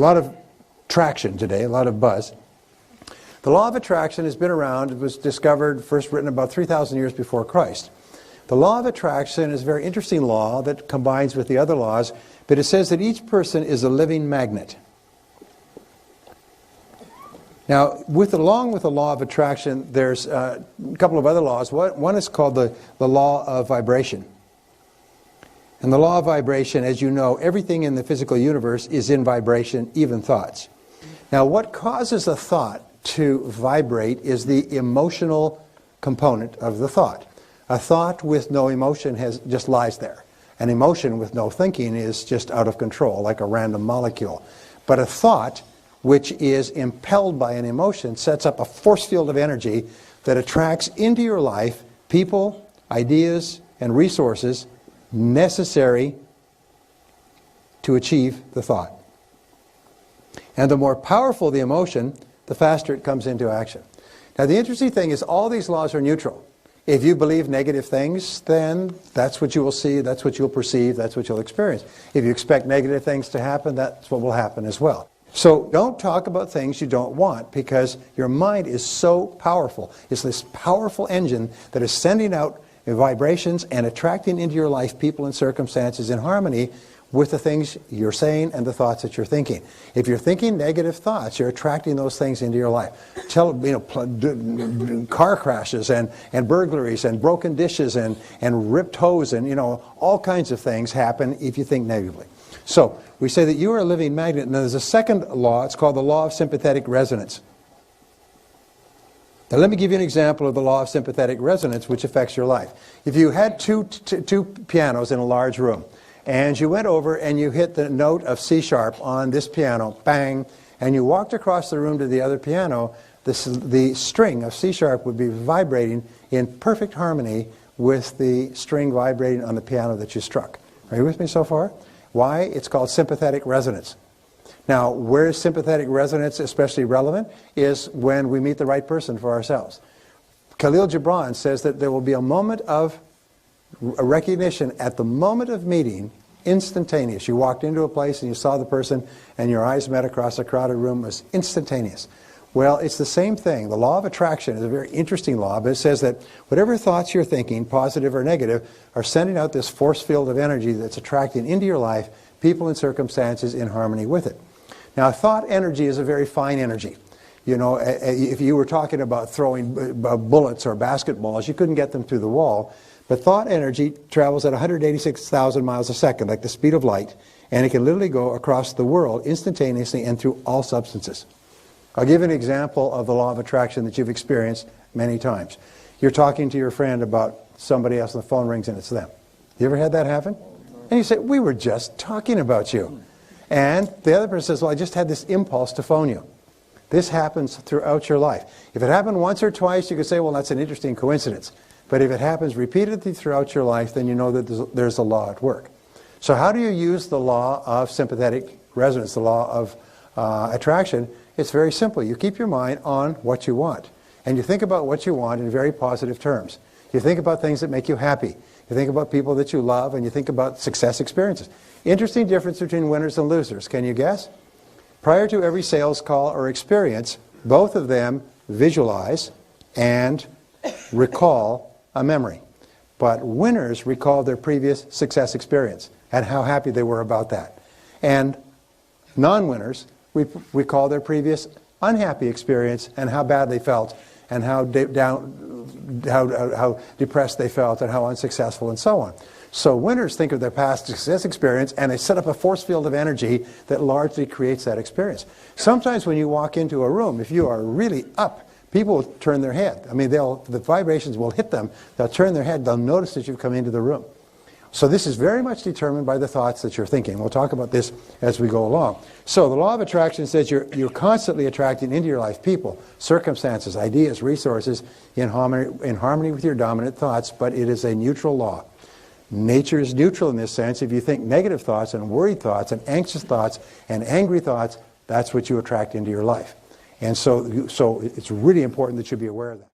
lot of traction today, a lot of buzz. The law of attraction has been around. It was discovered, first written about 3,000 years before Christ. The law of attraction is a very interesting law that combines with the other laws, but it says that each person is a living magnet. Now, along with the law of attraction, there's a couple of other laws. One is called the law of vibration. And the law of vibration, as you know, everything in the physical universe is in vibration, even thoughts. Now, what causes a thought to vibrate is the emotional component of the thought. A thought with no emotion just lies there. An emotion with no thinking is just out of control, like a random molecule. But a thought which is impelled by an emotion sets up a force field of energy that attracts into your life people, ideas, and resources necessary to achieve the thought. And the more powerful the emotion, the faster it comes into action. Now, the interesting thing is all these laws are neutral. If you believe negative things, then that's what you will see, that's what you'll perceive, that's what you'll experience. If you expect negative things to happen, that's what will happen as well. So don't talk about things you don't want, because your mind is so powerful. It's this powerful engine that is sending out vibrations and attracting into your life people and circumstances in harmony with the things you're saying and the thoughts that you're thinking. If you're thinking negative thoughts, you're attracting those things into your life. Car crashes and burglaries and broken dishes and ripped hose and all kinds of things happen if you think negatively. So we say that you are a living magnet. And there's a second law. It's called the law of sympathetic resonance. Now let me give you an example of the law of sympathetic resonance which affects your life. If you had two pianos in a large room, and you went over and you hit the note of C sharp on this piano, bang, and you walked across the room to the other piano, the string of C sharp would be vibrating in perfect harmony with the string vibrating on the piano that you struck. Are you with me so far? Why? It's called sympathetic resonance. Now, where is sympathetic resonance especially relevant? Is when we meet the right person for ourselves. Khalil Gibran says that there will be a moment of a recognition at the moment of meeting, instantaneous. You walked into a place and you saw the person and your eyes met across a crowded room. It was instantaneous. Well, it's the same thing. The law of attraction is a very interesting law, but it says that whatever thoughts you're thinking, positive or negative, are sending out this force field of energy that's attracting into your life people and circumstances in harmony with it. Now, thought energy is a very fine energy. If you were talking about throwing bullets or basketballs, you couldn't get them through the wall. But thought energy travels at 186,000 miles a second, like the speed of light, and it can literally go across the world instantaneously and through all substances. I'll give you an example of the law of attraction that you've experienced many times. You're talking to your friend about somebody else and the phone rings and it's them. You ever had that happen? And you say, we were just talking about you. And the other person says, well, I just had this impulse to phone you. This happens throughout your life. If it happened once or twice, you could say, well, that's an interesting coincidence. But if it happens repeatedly throughout your life, then you know that there's a law at work. So how do you use the law of sympathetic resonance, the law of attraction? It's very simple. You keep your mind on what you want. And you think about what you want in very positive terms. You think about things that make you happy. You think about people that you love, and you think about success experiences. Interesting difference between winners and losers. Can you guess? Prior to every sales call or experience, both of them visualize and recall a memory. But winners recall their previous success experience and how happy they were about that. And non-winners recall their previous unhappy experience and how bad they felt and how depressed they felt and how unsuccessful and so on. So winners think of their past success experience and they set up a force field of energy that largely creates that experience. Sometimes when you walk into a room, if you are really up, people will turn their head. I mean, the vibrations will hit them. They'll turn their head. They'll notice that you've come into the room. So this is very much determined by the thoughts that you're thinking. We'll talk about this as we go along. So the law of attraction says you're constantly attracting into your life people, circumstances, ideas, resources in harmony with your dominant thoughts, but it is a neutral law. Nature is neutral in this sense. If you think negative thoughts and worried thoughts and anxious thoughts and angry thoughts, that's what you attract into your life. And so it's really important that you be aware of that.